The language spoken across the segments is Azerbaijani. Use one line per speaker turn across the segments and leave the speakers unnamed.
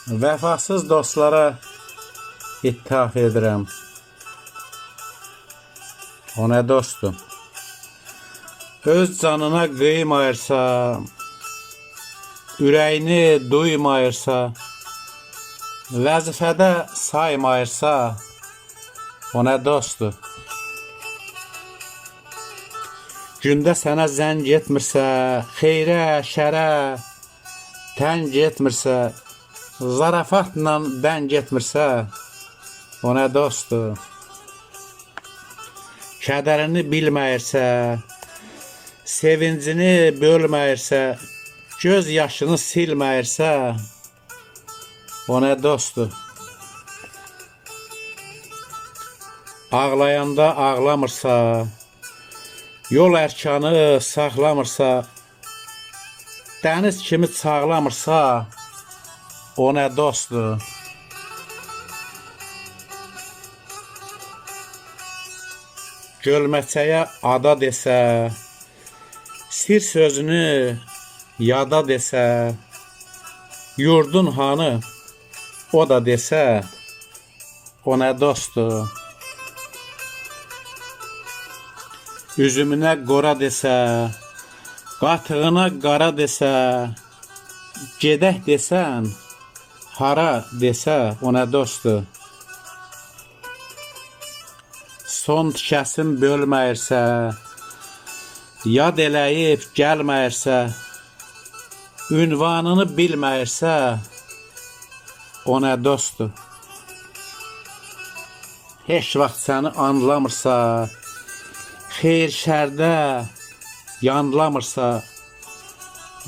Vəfasız dostlara ittihaf edirəm. O nə dostum? Öz canına qıymayırsa, ürəyini duymayırsa, vəzifədə saymayırsa, o nə dostdur? Gündə sənə zəng etmirsə, xeyrə, şərə təng etmirsə, zarafatla dəng etmirsə, o nə dostdur? Kədərini bilməyirsə, sevincini bölməyirsə, göz yaşını silməyirsə, o nə dostdur? Ağlayanda ağlamırsa, yol ərkanı saxlamırsa, dəniz kimi çağlamırsa, o nə dostdur? Gölməçəyə ada desə, sir sözünü yada desə, yurdun hanı o da desə, o nə dostdur? Üzümünə qora desə, qatığına qara desə, gedək desən, hara desə, o nə dostdur? Son tikəsin bölməyirsə, yad eləyib gəlməyirsə, ünvanını bilməyirsə, o nə dostdur? Heç vaxt səni anlamırsa, xeyir şərdə yanlamırsa,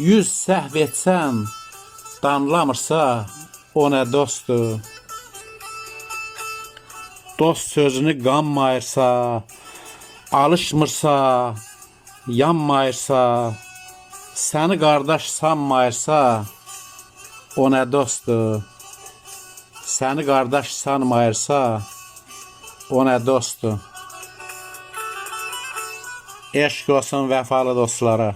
yüz səhv etsən, danlamırsa, o nə dostdur? Dost sözünü qanmayırsa, alışmırsa, yanmayırsa, səni qardaş sanmayırsa, o nə dostdur? Səni qardaş sanmayırsa, o nə dostdur? Eşq olsun vəfalı dostlara.